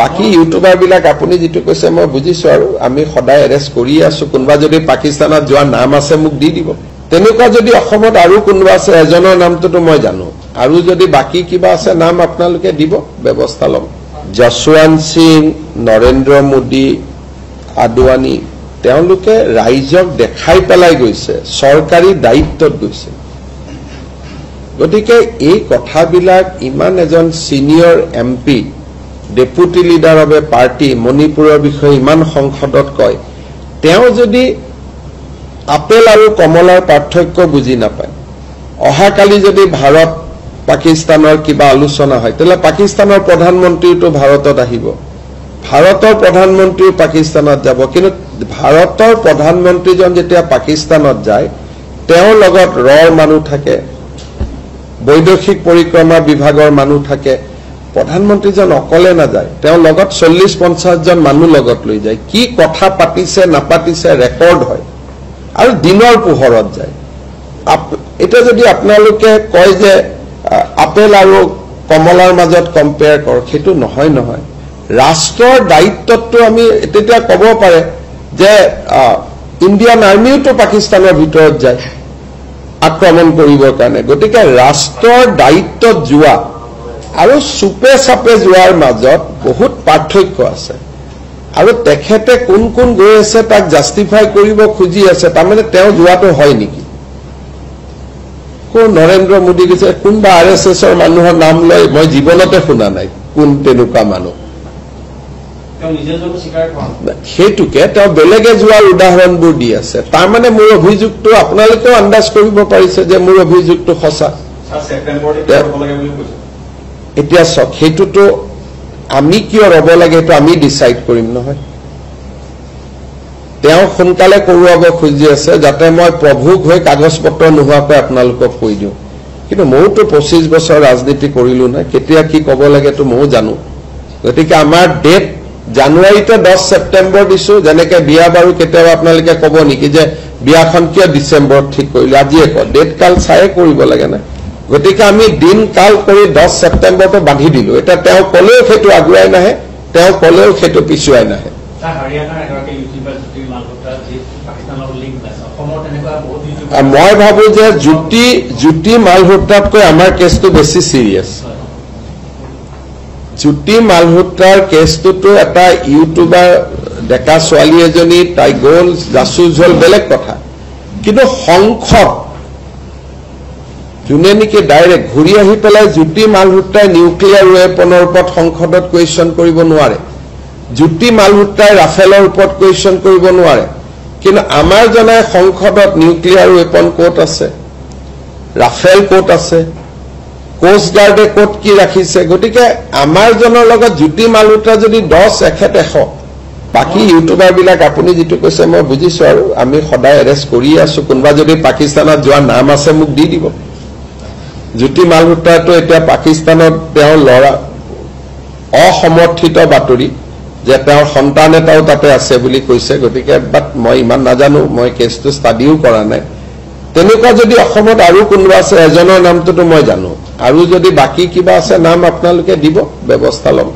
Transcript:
বাকি ইউটিউবাৰ বিলাক আপুনি যেটো কৈছে মই বুজিছো আৰু আমি সদায় এৰেষ্ট কৰি আছো কোনবা যদি পাকিস্তানত যোৱা নাম আছে মোক দি দিব তেনেকুৱা যদি অসমত আৰু কোনবা আছে এজনৰ নামটো মই জানো আৰু যদি বাকি কিবা আছে নাম আপোনালোকে দিব ব্যৱস্থা লম জসৱন্ত সিং নৰেন্দ্ৰ মোদী আদৱানী তেওঁলোকে ৰাইজক দেখাই পেলাই গৈছে সৰকাৰি দায়িত্বত গৈছে গতিকে এই কথাবিলাক ইমান এজন senior MP deputy leader of A party মণিপুৰৰ বিষয়ে ইমান সংসদত কয় তেওঁ যদি আপেল আৰু কমলাৰ পাৰ্থক্য বুজি নাপায় অহাকালি যদি ভাৰত পাকিস্তানৰ কিবা আলোচনা হয় তেলে পাকিস্তানৰ প্ৰধানমন্ত্ৰীটো ভাৰতত আহিব ভাৰতৰ প্ৰধানমন্ত্ৰী পাকিস্তানত যাব কিন্তু ভাৰতৰ প্ৰধানমন্ত্ৰীজন যেতিয়া পাকিস্তানত যায় তেওঁৰ লগত ৰৰ মানুহ থাকে বৈদেশিক পৰিক্ৰমা বিভাগৰ মানুহ থাকে প্ৰধানমন্ত্ৰীজন অকলে না যায় তেওঁ লগত 40-50 জন মানুহ লগত লৈ যায় কি কথা পাতিছে নাপাতিছে ৰেকৰ্ড হয় আৰু দিনৰ পোহৰত যায় এটা যদি আপোনালোকে কয় যে আপেল আৰু কমলাৰ মাজত কম্পেয়াৰ কৰ সেইটো নহয় ৰাষ্ট্ৰৰ দায়িত্বটো আমি তেতিয়া ক'ব পাৰে যে ইণ্ডিয়ান আৰ্মিওটো পাকিস্তানৰ ভিতৰত যায় আক্ৰমণ কৰিবৰ কাৰণে গতিকে ৰাষ্ট্ৰৰ দায়িত্বত যোৱা আৰু সুপে সাপে যোৱাৰ মাজত বহুত পাৰ্থক্য আছে আৰু তেখেতে কোন গৈ আছে তাক জাস্টিফাই কৰিব খুজি আছে তাৰমানে তেওঁ যোৱাটো হয় নেকি কোন নৰেন্দ্ৰ মোদী কৈছে কোনবা আৰএছএছৰ মানুহৰ নাম লৈ মই জীৱনতে শুনা নাই কোন তেনেকুৱা মানুহ সেইটোকে তেওঁ বেলেগে যোৱাৰ উদাহৰণবোৰ দি আছে তাৰমানে মোৰ অভিযোগটো আপোনালোকেও আন্দাজ কৰিব পাৰিছে যে মোৰ অভিযোগটো সঁচা এতিয়া সব সেইটোতো আমি কিয় ৰব লাগে সেইটো আমি ডিসাইড কৰিম নহয় তেওঁ সোনকালে কৰোৱাব খুজি আছে যাতে মই প্ৰভুক হৈ কাগজ পত্ৰ নোহোৱাকৈ আপোনালোকক কৈ দিওঁ কিন্তু মইতো 25 বছৰ ৰাজনীতি কৰিলো না কেতিয়া কি ক'ব লাগে তো মই জানো গতিকে আমাৰ ডেট জানুৱাৰীতে 10 সেপ্টেম্বৰ দিছো যেনেকে বিয়া বাৰু কেতিয়াবা আপোনালোকে ক'ব নেকি যে বিয়াখন কিয় ডিসেম্বৰত ঠিক কৰিলো আজিয়ে ক ডেট কাল চাই কৰিব লাগে না গতিকে আমি দিন কাল কৰি 10 সেপ্টেম্বৰটো বান্ধি দিলো এটা তেওঁ কলেও সেইটো আগুৱাই নাহে তেওঁ কলেও সেইটো পিছুৱাই নাহে মই ভাবো যে জ্যোতি মালহোত্ৰাতকৈ আমাৰ কেছটো বেছি সিৰিয়াস জ্যোতি মালহোত্ৰাৰ কেছটো এটা ইউটিউবাৰ ডেকা ছোৱালী এজনী তাই গ'ল জাসুস হল বেলেগ কথা কিন্তু সংসদ যোনে নেকি ডাইৰেক্ট ঘূৰি আহি পেলাই জ্যোতি মালহোত্ৰাই নিউক্লিয়াৰ ৱেপনৰ ওপৰত সংসদত কুৱেশ্যন কৰিব নোৱাৰে জ্যোতি মালহোত্ৰাই ৰাফেলৰ ওপৰত কুৱেশ্যন কৰিব নোৱাৰে কিন্তু আমাৰ জনাই সংসদত নিউক্লিয়াৰ ৱেপন কোট আছে ৰাফেল কোট আছে কোষ্ট গাৰ্ডে কোট কি ৰাখিছে গতিকে আমাৰ জনৰ লগত জ্যোতি মালহোত্ৰা যদি 10 এখেত 100 বাকি ইউটিউবাৰ বিলাক আপুনি যেটো কৈছে মই বুজিছো আৰু আমি সদায় এৰেষ্ট কৰি আছো কোনবা যদি পাকিস্তানত যোৱা নাম আছে মোক দি দিব জ্যোতি মালহোত্ৰাটো এতিয়া পাকিস্তানত তেওঁ লৰা অসমৰ্থিত বাতৰি যে তেওঁৰ সন্তান এটাও তাতে আছে বুলি কৈছে গতিকে বাট মই ইমান নাজানো মই কেছটো ষ্টাডিও কৰা নাই তেনেকুৱা যদি অসমত আৰু কোনবা আছে এজনৰ নামটো মই জানো আৰু যদি বাকি কিবা আছে নাম আপোনালোকে দিব ব্যৱস্থা লম